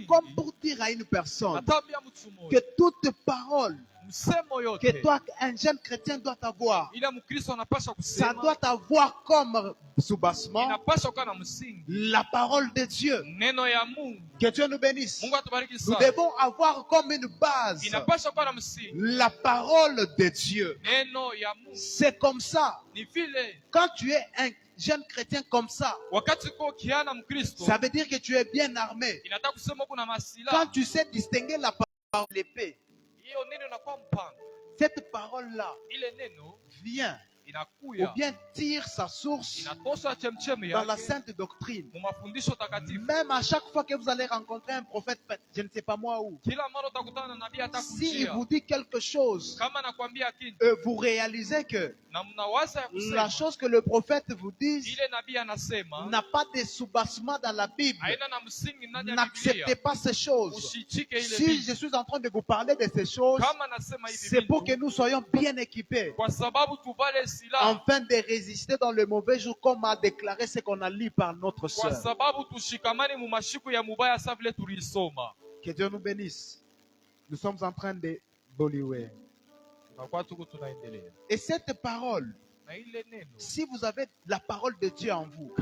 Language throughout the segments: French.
comme pour dire à une personne que toute parole que toi, un jeune chrétien doit avoir, ça doit avoir comme soubassement la parole de Dieu. Que Dieu nous bénisse. Nous devons avoir comme une base la parole de Dieu. C'est comme ça. Quand tu es un jeune chrétien comme ça, ça veut dire que tu es bien armé. Quand tu sais distinguer la parole de l'épée, cette parole-là vient ou bien tire sa source dans la sainte doctrine. Même à chaque fois que vous allez rencontrer un prophète, je ne sais pas moi où, s'il vous dit quelque chose, vous réalisez que la chose que le prophète vous dit n'a pas de soubassement dans la Bible. N'acceptez pas ces choses. Si je suis en train de vous parler de ces choses, c'est pour que nous soyons bien équipés afin de résister dans le mauvais jour, comme a déclaré ce qu'on a lu par notre sœur. Que Dieu nous bénisse. Nous sommes en train de Bollywood. Et cette parole, si vous avez la parole de Dieu en vous,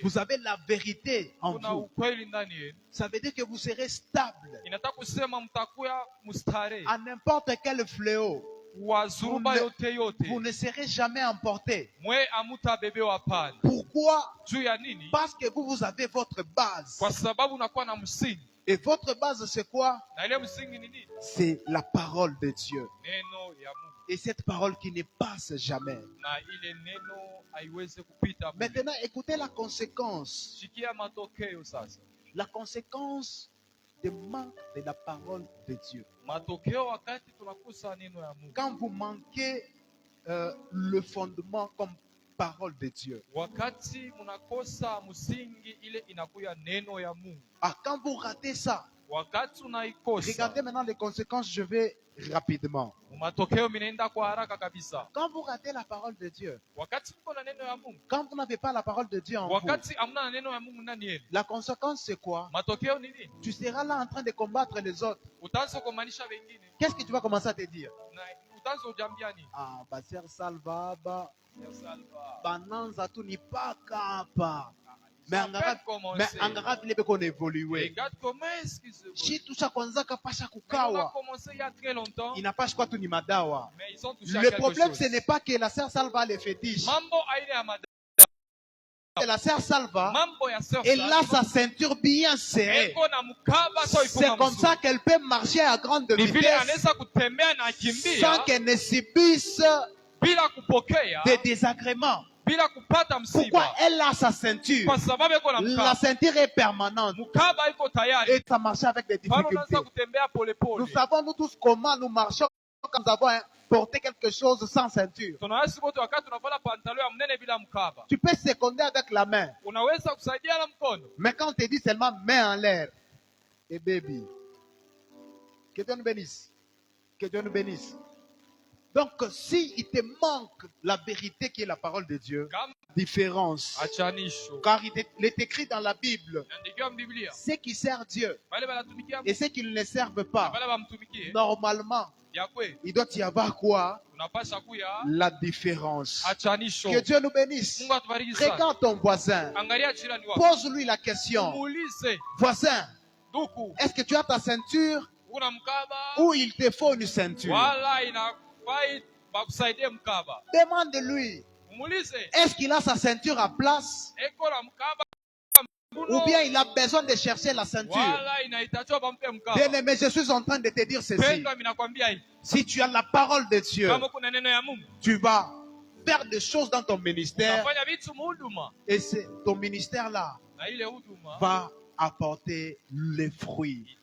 vous avez la vérité en vous, ça veut dire que vous serez stable à n'importe quel fléau. Vous ne serez jamais emporté. Pourquoi? Parce que vous avez votre base. Et votre base, c'est quoi? C'est la parole de Dieu. Et cette parole qui ne passe jamais. Maintenant, écoutez la conséquence. La conséquence du manque de la parole de Dieu. Quand vous manquez le fondement comme parole de Dieu. Quand vous ratez ça, regardez maintenant les conséquences, je vais rapidement. Quand vous ratez la parole de Dieu, quand vous n'avez pas la parole de Dieu en vous, la conséquence c'est quoi? Tu seras là en train de combattre les autres. Qu'est-ce que tu vas commencer à te dire? Ah, Baser Salva, Bananza tu ni pas capa. Mais angara vile beko na évoluer. Si tout ça kwanza kapasha kukawa. Il n'a pas quoi tu ni madawa. Le problème ce n'est pas que la sœur Salva les fétiche. La sœur Salva, elle a sa ceinture bien serrée. C'est comme ça qu'elle peut marcher à grande vitesse sans qu'elle ne subisse des désagréments. Pourquoi elle a sa ceinture? La ceinture est permanente. Et ça marche avec des difficultés. Nous savons nous tous comment nous marchons quand nous avons porté quelque chose sans ceinture. Tu peux seconder avec la main. Mais quand on te dit seulement main en l'air, et baby, que Dieu nous bénisse. Que Dieu nous bénisse. Donc, si il te manque la vérité qui est la parole de Dieu, différence. Car il est écrit dans la Bible, ceux qui servent Dieu et ceux qui ne le servent pas, normalement, il doit y avoir quoi? La différence. Que Dieu nous bénisse. Regarde ton voisin. Pose-lui la question. Voisin, est-ce que tu as ta ceinture ou il te faut une ceinture? Demande-lui. Est-ce qu'il a sa ceinture à place? Ou bien il a besoin de chercher la ceinture? Bien-aimé, je suis en train de te dire ceci. Si tu as la parole de Dieu, tu vas faire des choses dans ton ministère. Et ton ministère-là va apporter les fruits.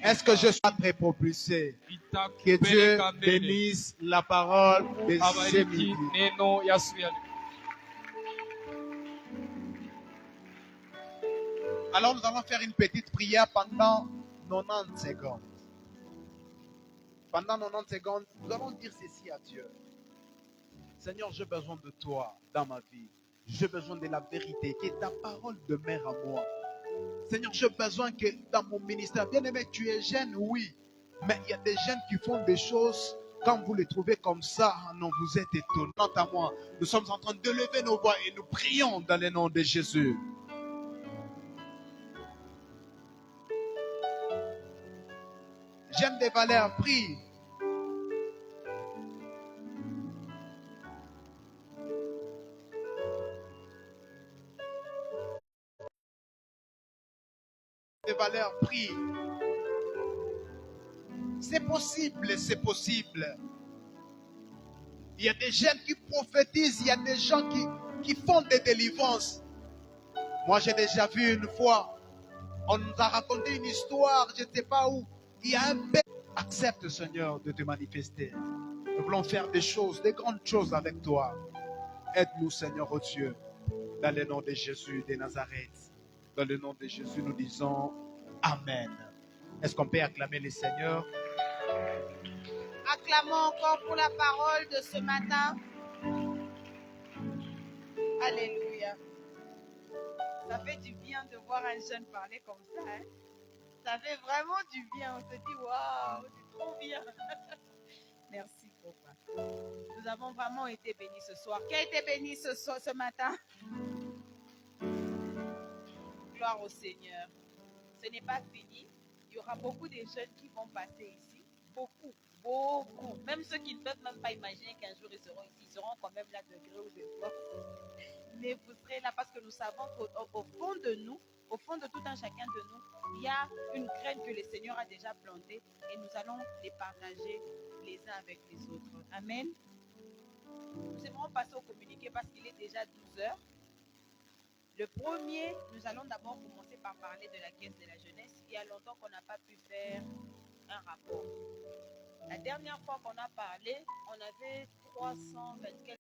Est-ce que je suis très propulsé? Que Dieu bénisse la parole de ce midi. Alors nous allons faire une petite prière pendant 90 secondes. Pendant 90 secondes, nous allons dire ceci à Dieu. Seigneur, j'ai besoin de toi dans ma vie. J'ai besoin de la vérité, que ta parole demeure à moi. Seigneur, j'ai besoin que dans mon ministère, bien aimé, tu es jeune, oui. Mais il y a des jeunes qui font des choses, quand vous les trouvez comme ça, non, vous êtes étonnants à moi. Nous sommes en train de lever nos voix et nous prions dans le nom de Jésus. J'aime des valeurs, prie. Des valeurs, prie. C'est possible, c'est possible. Il y a des jeunes qui prophétisent, il y a des gens qui font des délivrances. Moi, j'ai déjà vu une fois, on nous a raconté une histoire, je ne sais pas où. Il y a un père. Accepte, Seigneur, de te manifester. Nous voulons faire des choses, des grandes choses avec toi. Aide-nous, Seigneur, oh Dieu, dans le nom de Jésus de Nazareth. Dans le nom de Jésus, nous disons Amen. Est-ce qu'on peut acclamer le Seigneur? Acclamons encore pour la parole de ce matin. Alléluia. Ça fait du bien de voir un jeune parler comme ça. Hein? Ça fait vraiment du bien. On se dit, waouh, c'est trop bien. Merci, papa. Nous avons vraiment été bénis ce soir. Qui a été béni ce matin? Gloire au Seigneur. Ce n'est pas fini. Il y aura beaucoup de jeunes qui vont passer ici. Beaucoup. Même ceux qui ne peuvent même pas imaginer qu'un jour ils seront ici, ils seront quand même là de gré ou de force. Mais vous serez là parce que nous savons qu'au fond de nous, au fond de tout un chacun de nous, il y a une graine que le Seigneur a déjà plantée et nous allons les partager les uns avec les autres. Amen. Nous aimerons passer au communiqué parce qu'il est déjà 12 heures. Le premier, nous allons d'abord commencer par parler de la caisse de la jeunesse. Il y a longtemps qu'on n'a pas pu faire un rapport. La dernière fois qu'on a parlé, on avait 320